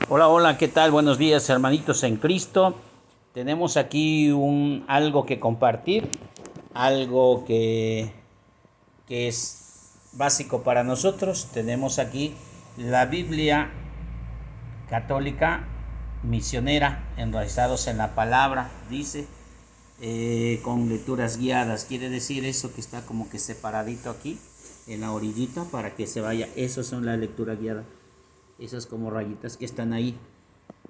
Hola, hola, ¿qué tal? Buenos días, hermanitos en Cristo. Tenemos aquí algo que compartir, algo que es básico para nosotros. Tenemos aquí la Biblia católica misionera, enraizados en la palabra, dice, con lecturas guiadas. Quiere decir eso que está como que separadito aquí, en la orillita, para que se vaya. Esas son las lecturas guiadas, esas como rayitas que están ahí.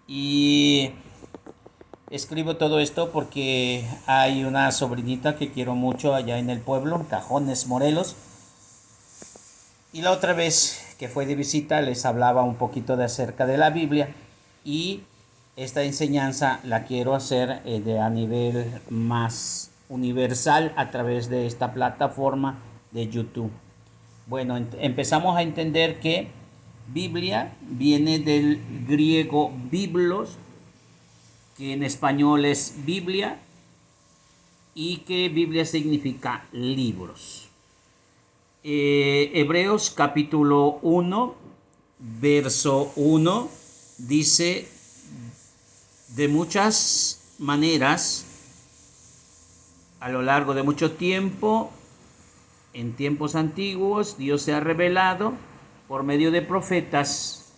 Y escribo todo esto porque hay una sobrinita que quiero mucho allá en el pueblo, en Cajones, Morelos. Y la otra vez que fue de visita les hablaba un poquito de acerca de la Biblia y esta enseñanza la quiero hacer a nivel más universal a través de esta plataforma de YouTube. Bueno, empezamos a entender que Biblia viene del griego biblos, que en español es Biblia, y que Biblia significa libros. Hebreos capítulo 1, verso 1, dice: de muchas maneras, a lo largo de mucho tiempo, en tiempos antiguos, Dios se ha revelado por medio de profetas,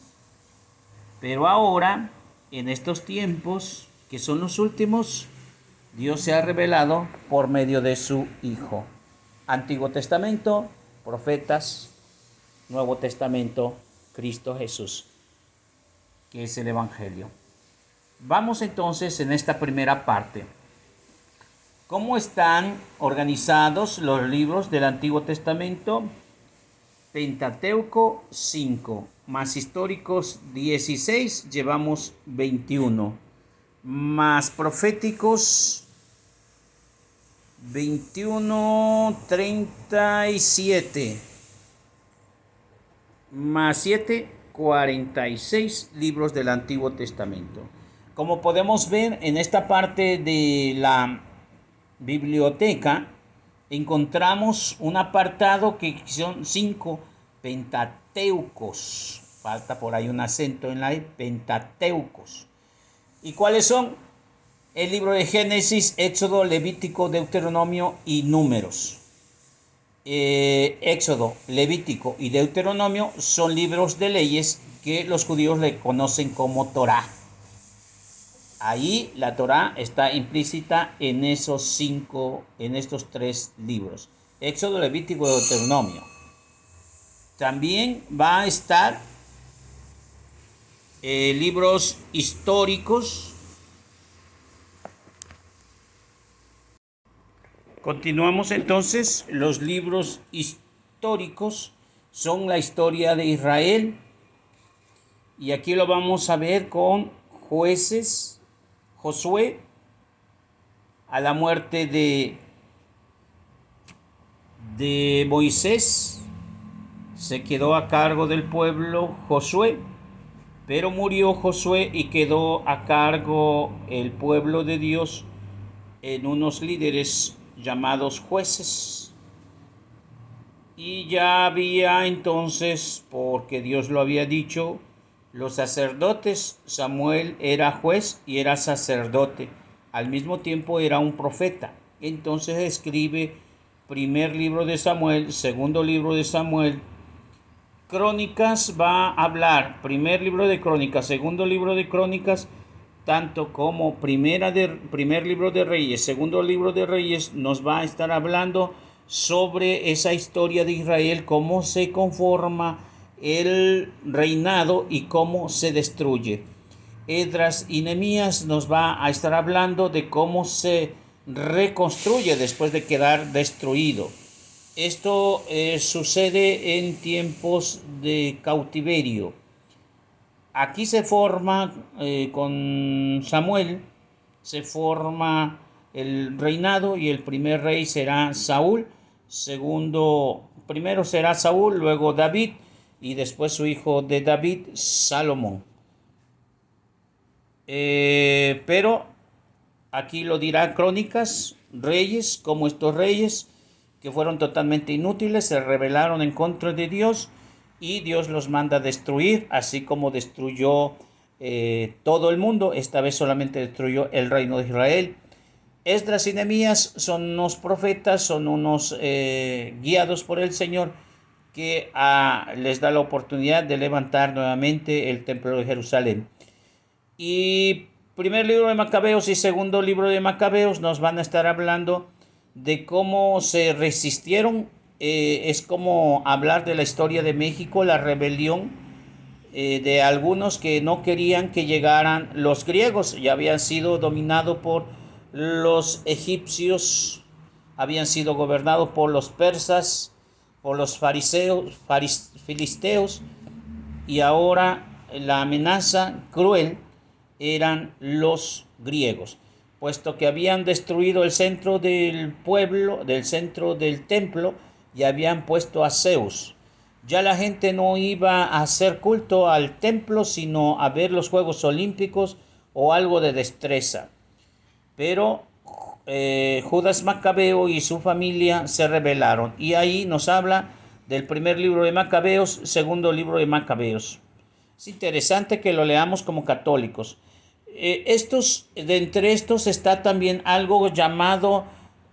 pero ahora, en estos tiempos, que son los últimos, Dios se ha revelado por medio de su Hijo. Antiguo Testamento, profetas; Nuevo Testamento, Cristo Jesús, que es el Evangelio. Vamos entonces en esta primera parte. ¿Cómo están organizados los libros del Antiguo Testamento? Pentateuco 5, más históricos 16, llevamos 21, más proféticos 21, 37, más 7, 46 libros del Antiguo Testamento. Como podemos ver en esta parte de la biblioteca, encontramos un apartado que son 5 pentateucos. Falta por ahí un acento en la E, pentateucos. ¿Y cuáles son? El libro de Génesis, Éxodo, Levítico, Deuteronomio y Números. Éxodo, Levítico y Deuteronomio son libros de leyes que los judíos le conocen como Torá. Ahí la Torá está implícita en estos tres libros: Éxodo, Levítico y Deuteronomio. También va a estar libros históricos. Continuamos entonces. Los libros históricos son la historia de Israel, y aquí lo vamos a ver con Jueces, Josué, a la muerte de Moisés. Se quedó a cargo del pueblo Josué, pero murió Josué y quedó a cargo el pueblo de Dios en unos líderes llamados jueces. Y ya había entonces, porque Dios lo había dicho, los sacerdotes. Samuel era juez y era sacerdote. Al mismo tiempo era un profeta. Entonces escribe primer libro de Samuel, segundo libro de Samuel. Crónicas va a hablar, primer libro de Crónicas, segundo libro de Crónicas, tanto como primer libro de Reyes, segundo libro de Reyes, nos va a estar hablando sobre esa historia de Israel, cómo se conforma el reinado y cómo se destruye. Esdras y Nehemías nos va a estar hablando de cómo se reconstruye después de quedar destruido. Esto sucede en tiempos de cautiverio. Aquí se forma, con Samuel, se forma el reinado, y el primer rey será Saúl. Primero será Saúl, luego David, y después su hijo de David, Salomón. Pero aquí lo dirá Crónicas, reyes como estos reyes que fueron totalmente inútiles, se rebelaron en contra de Dios, y Dios los manda a destruir, así como destruyó todo el mundo. Esta vez solamente destruyó el reino de Israel. Esdras y Nehemías son unos profetas, son unos guiados por el Señor que les da la oportunidad de levantar nuevamente el templo de Jerusalén. Y primer libro de Macabeos y segundo libro de Macabeos nos van a estar hablando de cómo se resistieron. Es como hablar de la historia de México, la rebelión de algunos que no querían que llegaran los griegos. Ya habían sido dominados por los egipcios, habían sido gobernados por los persas, por los filisteos, y ahora la amenaza cruel eran los griegos, puesto que habían destruido el centro del pueblo, del centro del templo, y habían puesto a Zeus. Ya la gente no iba a hacer culto al templo, sino a ver los Juegos Olímpicos o algo de destreza. Pero Judas Macabeo y su familia se rebelaron. Y ahí nos habla del primer libro de Macabeos, segundo libro de Macabeos. Es interesante que lo leamos como católicos. De entre estos está también algo llamado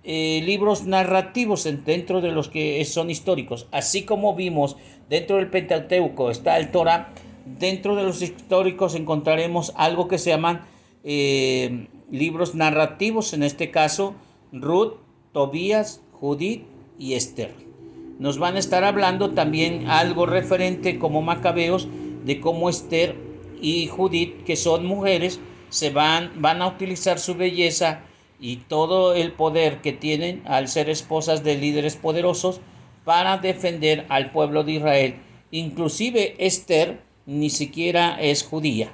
libros narrativos dentro de los que son históricos. Así como vimos dentro del Pentateuco está el Torá, dentro de los históricos encontraremos algo que se llaman libros narrativos, en este caso Ruth, Tobías, Judith y Esther. Nos van a estar hablando también algo referente como Macabeos de cómo Esther y Judith, que son mujeres, van a utilizar su belleza y todo el poder que tienen al ser esposas de líderes poderosos para defender al pueblo de Israel. Inclusive Esther ni siquiera es judía.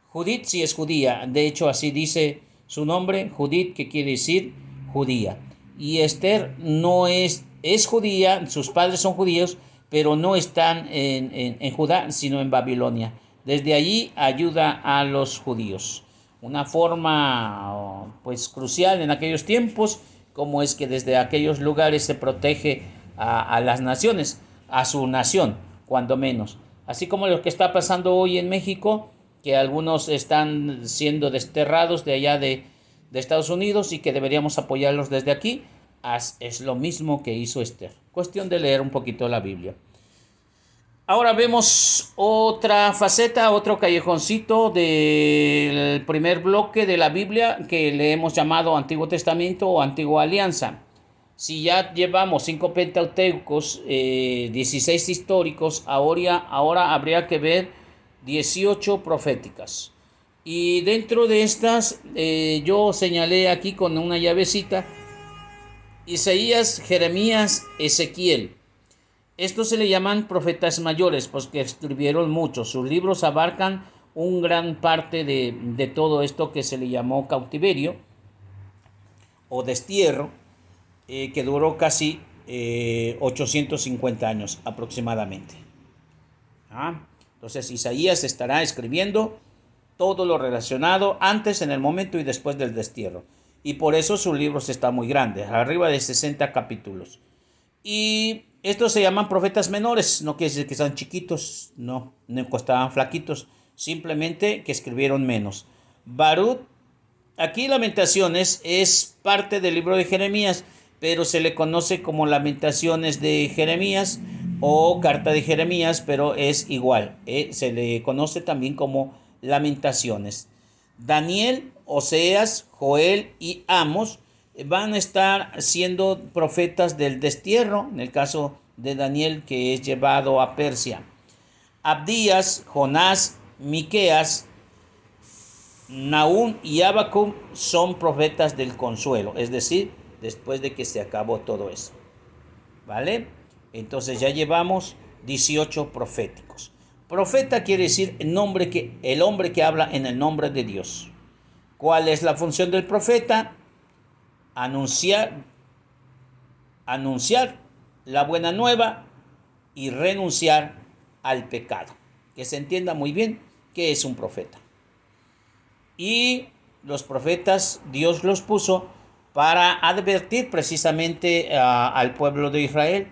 Judith sí es judía, de hecho así dice su nombre, Judith, que quiere decir judía. Y Esther no es judía, sus padres son judíos, pero no están en Judá, sino en Babilonia. Desde allí ayuda a los judíos. Una forma pues crucial en aquellos tiempos, como es que desde aquellos lugares se protege a las naciones, a su nación, cuando menos. Así como lo que está pasando hoy en México, que algunos están siendo desterrados de allá de Estados Unidos y que deberíamos apoyarlos desde aquí, es lo mismo que hizo Esther. Cuestión de leer un poquito la Biblia. Ahora vemos otra faceta, otro callejoncito del primer bloque de la Biblia que le hemos llamado Antiguo Testamento o Antigua Alianza. Si ya llevamos 5 pentateucos, 16 históricos, ahora habría que ver 18 proféticas. Y dentro de estas, yo señalé aquí con una llavecita, Isaías, Jeremías, Ezequiel. Estos se le llaman profetas mayores, pues que escribieron mucho. Sus libros abarcan un gran parte de todo esto que se le llamó cautiverio o destierro, que duró casi 850 años aproximadamente. Entonces Isaías estará escribiendo todo lo relacionado antes, en el momento y después del destierro. Y por eso sus libros están muy grandes, arriba de 60 capítulos. Y estos se llaman profetas menores, no quiere decir que sean chiquitos, no estaban flaquitos, simplemente que escribieron menos. Baruch, aquí Lamentaciones es parte del libro de Jeremías, pero se le conoce como Lamentaciones de Jeremías o Carta de Jeremías, pero es igual, se le conoce también como Lamentaciones. Daniel, Oseas, Joel y Amos van a estar siendo profetas del destierro, en el caso de Daniel, que es llevado a Persia. Abdías, Jonás, Miqueas, Nahum y Habacuc son profetas del consuelo, es decir, después de que se acabó todo eso. ¿Vale? Entonces ya llevamos 18 proféticos. Profeta quiere decir el hombre que habla en el nombre de Dios. ¿Cuál es la función del profeta? Anunciar la buena nueva y renunciar al pecado. Que se entienda muy bien qué es un profeta. Y los profetas Dios los puso para advertir precisamente al pueblo de Israel,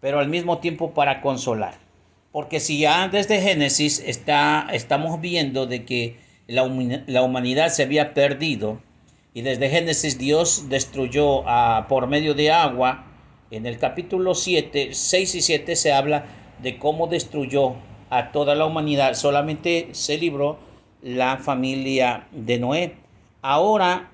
pero al mismo tiempo para consolar. Porque si ya desde Génesis estamos viendo de que la humanidad se había perdido y desde Génesis Dios destruyó por medio de agua, en el capítulo 7, 6 y 7 se habla de cómo destruyó a toda la humanidad, solamente se libró la familia de Noé. Ahora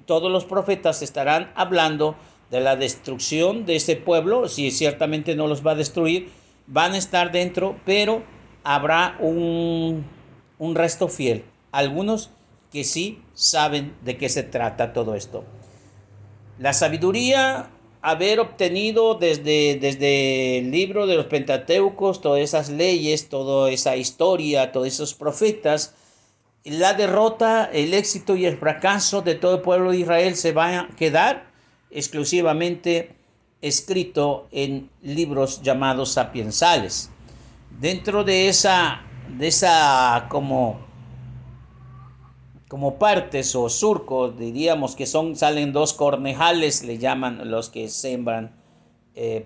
todos los profetas estarán hablando de la destrucción de ese pueblo, si ciertamente no los va a destruir, van a estar dentro, pero habrá un resto fiel, algunos que sí saben de qué se trata todo esto. La sabiduría, haber obtenido desde el libro de los Pentateucos, todas esas leyes, toda esa historia, todos esos profetas, la derrota, el éxito y el fracaso de todo el pueblo de Israel se va a quedar exclusivamente escrito en libros llamados sapiensales. Dentro de esa como partes o surcos, diríamos que salen dos cornejales, le llaman los que sembran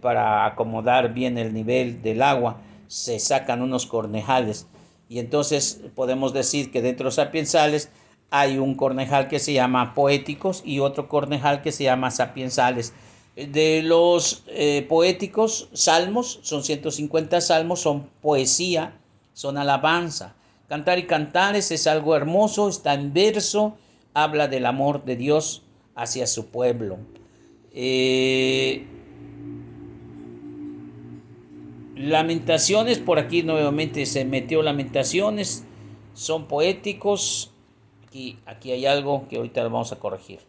para acomodar bien el nivel del agua, se sacan unos cornejales. Y entonces podemos decir que dentro de los sapiensales hay un cornejal que se llama poéticos y otro cornejal que se llama sapiensales. De los poéticos, salmos, son 150 salmos, son poesía, son alabanza. Cantar y Cantares es algo hermoso, está en verso, habla del amor de Dios hacia su pueblo. Lamentaciones, por aquí nuevamente se metió Lamentaciones, son poéticos. Aquí hay algo que ahorita lo vamos a corregir.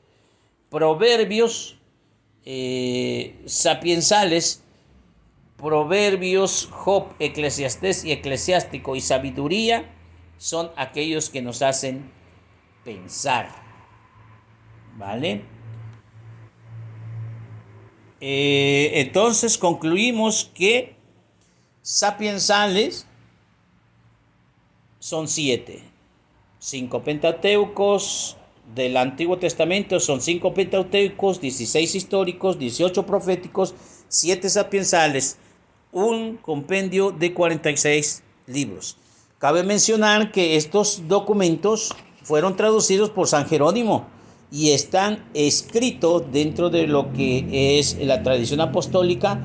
Proverbios, sapiensales, Proverbios, Job, Eclesiastés y Eclesiástico y Sabiduría son aquellos que nos hacen pensar, ¿vale? Entonces concluimos que sapiensales son 7. 5 pentateucos del Antiguo Testamento son 5 pentateucos, 16 históricos, 18 proféticos, 7 sapiensales, un compendio de 46 libros. Cabe mencionar que estos documentos fueron traducidos por San Jerónimo y están escritos dentro de lo que es la tradición apostólica,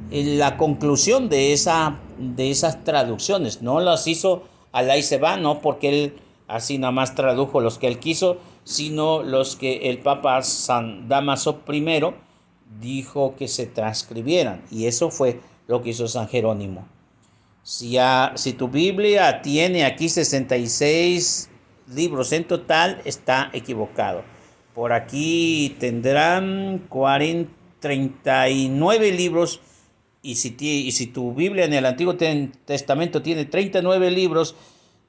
la conclusión de esas traducciones. No las hizo Alá y se va, no porque él así nada más tradujo los que él quiso, sino los que el Papa San Dámaso I dijo que se transcribieran, y eso fue lo que hizo San Jerónimo. Si tu Biblia tiene aquí 66 libros en total, está equivocado. Por aquí tendrán 39 libros, y si tu Biblia en el Antiguo Testamento tiene 39 libros,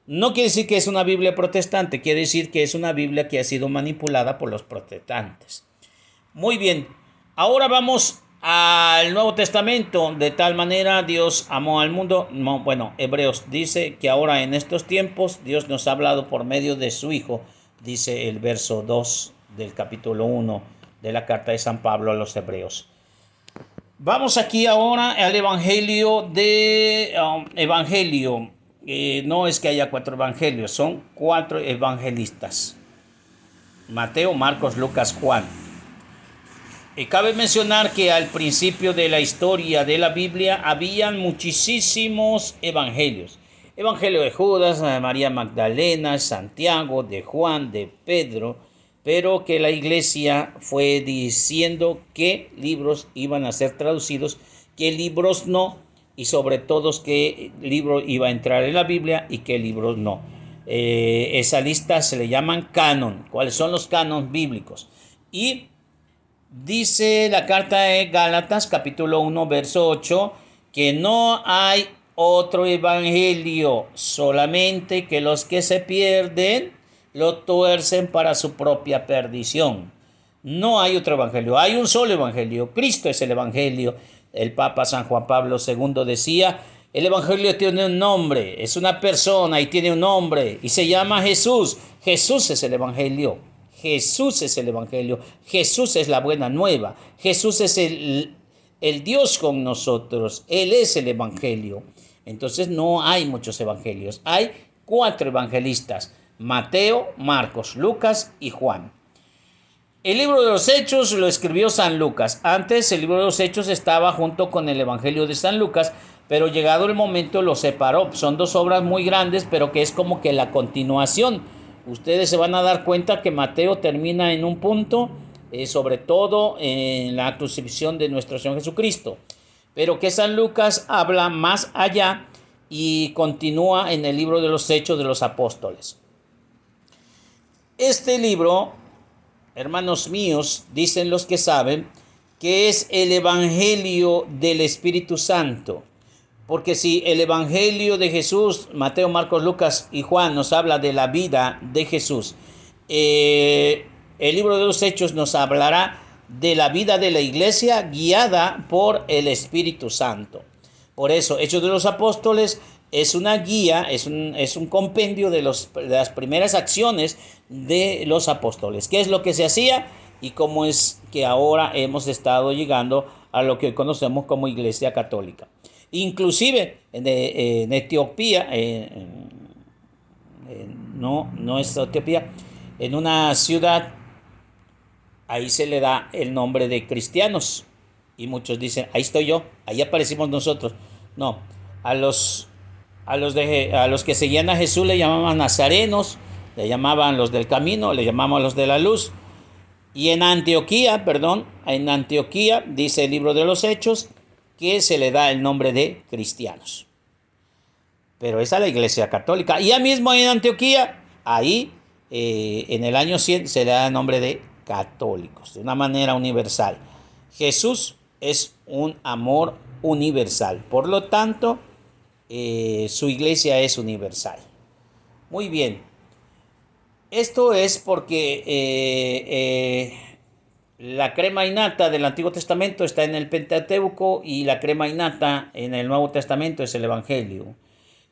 no quiere decir que es una Biblia protestante, quiere decir que es una Biblia que ha sido manipulada por los protestantes. Muy bien, ahora vamos al Nuevo Testamento. De tal manera Dios amó al mundo. Hebreos dice que ahora en estos tiempos Dios nos ha hablado por medio de su Hijo, dice el verso 2 del capítulo 1 de la carta de San Pablo a los Hebreos. Vamos aquí ahora al Evangelio no es que haya 4 evangelios, son 4 evangelistas: Mateo, Marcos, Lucas, Juan. Cabe mencionar que al principio de la historia de la Biblia habían muchísimos evangelios. Evangelio de Judas, de María Magdalena, Santiago, de Juan, de Pedro, pero que la iglesia fue diciendo qué libros iban a ser traducidos, qué libros no, y sobre todo qué libro iba a entrar en la Biblia y qué libros no. Esa lista se le llaman canon. ¿Cuáles son los canon bíblicos? Y dice la carta de Gálatas, capítulo 1, verso 8, que no hay otro evangelio, solamente que los que se pierden lo tuercen para su propia perdición. No hay otro evangelio, hay un solo evangelio. Cristo es el evangelio. El Papa San Juan Pablo II decía: el evangelio tiene un nombre, es una persona y tiene un nombre y se llama Jesús. Jesús es el evangelio. Jesús es el evangelio. Jesús es la buena nueva. Jesús es el Dios con nosotros. Él es el Evangelio. Entonces no hay muchos evangelios. Hay 4 evangelistas: Mateo, Marcos, Lucas y Juan. El libro de los Hechos lo escribió San Lucas. Antes el libro de los Hechos estaba junto con el Evangelio de San Lucas, pero llegado el momento lo separó. Son 2 obras muy grandes, pero que es como que la continuación. Ustedes se van a dar cuenta que Mateo termina en un punto, sobre todo en la crucifixión de nuestro Señor Jesucristo, pero que San Lucas habla más allá y continúa en el libro de los Hechos de los Apóstoles. Este libro, hermanos míos, dicen los que saben, que es el Evangelio del Espíritu Santo. Porque si el Evangelio de Jesús, Mateo, Marcos, Lucas y Juan, nos habla de la vida de Jesús, el libro de los Hechos nos hablará de la vida de la iglesia guiada por el Espíritu Santo. Por eso, Hechos de los Apóstoles es una guía, es un compendio de las primeras acciones de los apóstoles. ¿Qué es lo que se hacía? Y cómo es que ahora hemos estado llegando a lo que conocemos como Iglesia Católica. Inclusive en Etiopía, no es Etiopía, en una ciudad, ahí se le da el nombre de cristianos. Y muchos dicen, ahí estoy yo, ahí aparecimos nosotros. No, a los que seguían a Jesús le llamaban nazarenos, le llamaban los del camino, le llamaban los de la luz. Y en Antioquía, dice el libro de los Hechos, que se le da el nombre de cristianos. Pero esa es la Iglesia Católica. Y ya mismo en Antioquía, ahí en el año 100 se le da el nombre de católicos, de una manera universal. Jesús es un amor universal. Por lo tanto, su iglesia es universal. Muy bien. Esto es porque la crema innata del Antiguo Testamento está en el Pentateuco y la crema innata en el Nuevo Testamento es el Evangelio.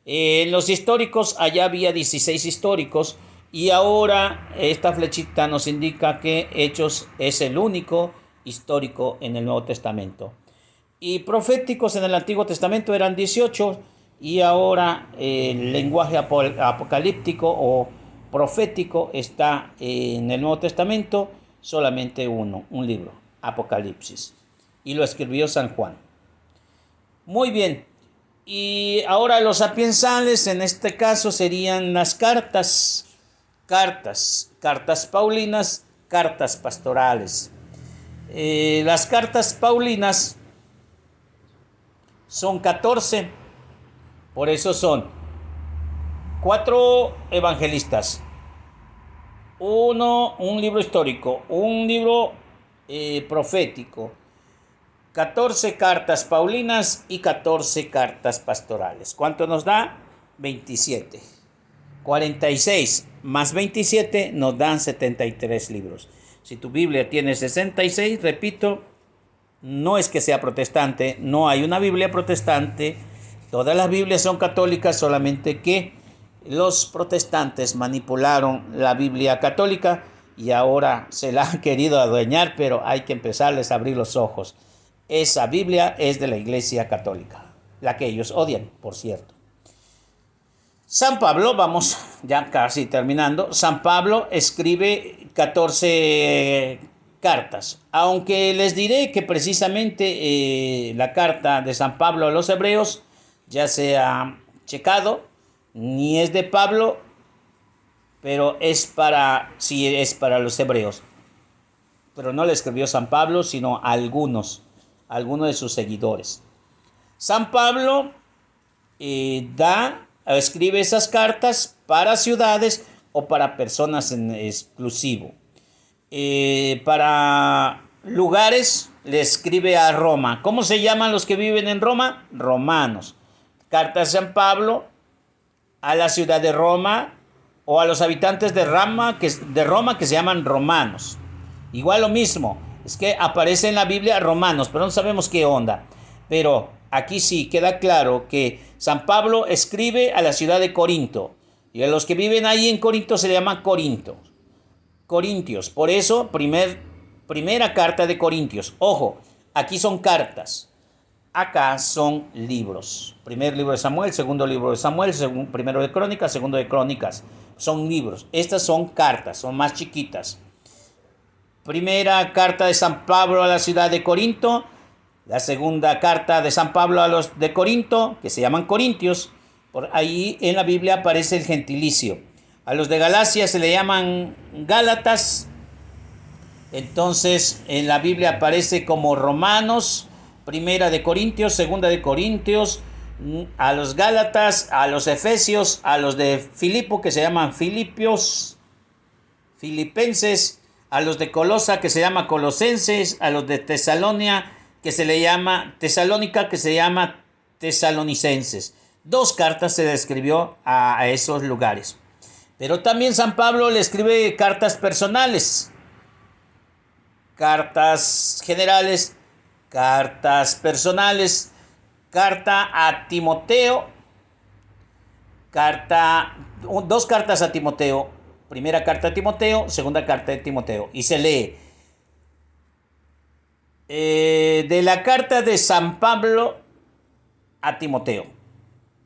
En los históricos, allá había 16 históricos y ahora esta flechita nos indica que Hechos es el único histórico en el Nuevo Testamento. Y proféticos en el Antiguo Testamento eran 18 y ahora el lenguaje apocalíptico o profético está en el Nuevo Testamento solamente un libro, Apocalipsis, y lo escribió San Juan. Muy bien, y ahora los sapiensales en este caso serían las cartas paulinas, cartas pastorales. Las cartas paulinas son 14, por eso son 4 evangelistas, un libro histórico, un libro profético, 14 cartas paulinas y 14 cartas pastorales. ¿Cuánto nos da? 27. 46 más 27 nos dan 73 libros. Si tu Biblia tiene 66, repito, no es que sea protestante, no hay una Biblia protestante. Todas las Biblias son católicas, solamente que los protestantes manipularon la Biblia católica y ahora se la han querido adueñar, pero hay que empezarles a abrir los ojos. Esa Biblia es de la Iglesia Católica, la que ellos odian, por cierto. San Pablo, vamos ya casi terminando, San Pablo escribe 14 cartas, aunque les diré que precisamente la carta de San Pablo a los hebreos ya se ha checado, ni es de Pablo, pero es para los hebreos. Pero no le escribió San Pablo, sino algunos de sus seguidores. San Pablo escribe esas cartas para ciudades o para personas en exclusivo. Para lugares le escribe a Roma. ¿Cómo se llaman los que viven en Roma? Romanos. Carta de San Pablo a la ciudad de Roma o a los habitantes de Roma que se llaman romanos. Igual lo mismo, es que aparece en la Biblia romanos, pero no sabemos qué onda. Pero aquí sí queda claro que San Pablo escribe a la ciudad de Corinto y a los que viven ahí en Corinto se le llama Corintios. Por eso, primera carta de Corintios. Ojo, Aquí son cartas. Acá son libros. Primer libro de Samuel, segundo libro de Samuel, primero de Crónicas, segundo de Crónicas. Son libros. Estas son cartas, son más chiquitas. Primera carta de San Pablo a la ciudad de Corinto. La segunda carta de San Pablo a los de Corinto, que se llaman Corintios. Por ahí en la Biblia aparece el gentilicio. A los de Galacia se le llaman Gálatas. Entonces en la Biblia aparece como Romanos, primera de Corintios, segunda de Corintios, a los Gálatas, a los Efesios, a los de Filipo que se llaman Filipios, Filipenses, a los de Colosa que se llama Colosenses, a los de Tesalónica que se le llama Tesalónica que se llama Tesalonicenses. 2 cartas se le escribió a esos lugares. Pero también San Pablo le escribe cartas personales, cartas generales, cartas personales, carta a Timoteo, 2 cartas a Timoteo, primera carta a Timoteo, segunda carta de Timoteo, y se lee de la carta de San Pablo a Timoteo,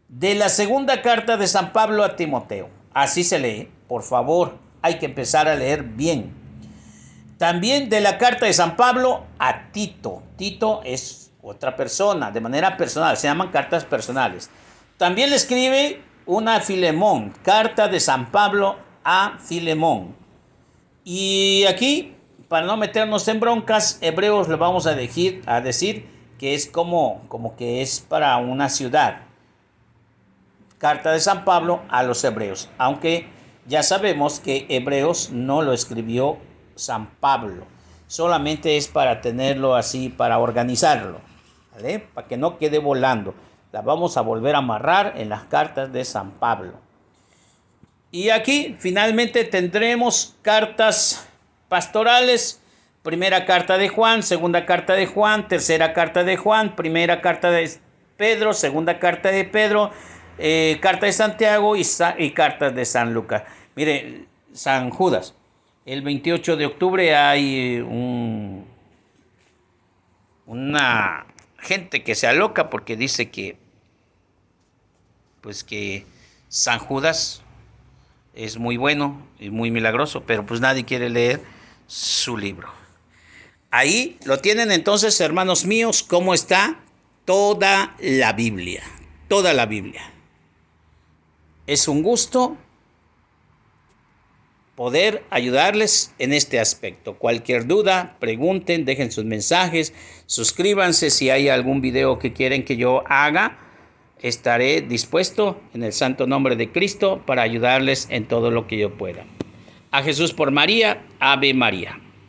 de la segunda carta de San Pablo a Timoteo. Así se lee, por favor, hay que empezar a leer bien. También de la carta de San Pablo a Tito. Tito es otra persona, de manera personal, se llaman cartas personales. También le escribe una a Filemón, carta de San Pablo a Filemón. Y aquí, para no meternos en broncas, Hebreos le vamos a decir que es como que es para una ciudad. Carta de San Pablo a los Hebreos, aunque ya sabemos que Hebreos no lo escribió San Pablo, solamente es para tenerlo así, para organizarlo, ¿vale? Para que no quede volando. La vamos a volver a amarrar en las cartas de San Pablo. Y aquí finalmente tendremos cartas pastorales. Primera carta de Juan, segunda carta de Juan, tercera carta de Juan, primera carta de Pedro, segunda carta de Pedro, carta de Santiago y cartas de San Lucas. Mire, San Judas. El 28 de octubre hay una gente que se aloca porque dice que San Judas es muy bueno y muy milagroso, pero pues nadie quiere leer su libro. Ahí lo tienen entonces, hermanos míos, cómo está toda la Biblia. Toda la Biblia. Es un gusto poder ayudarles en este aspecto. Cualquier duda, pregunten, dejen sus mensajes, suscríbanse si hay algún video que quieren que yo haga. Estaré dispuesto en el santo nombre de Cristo para ayudarles en todo lo que yo pueda. A Jesús por María, Ave María.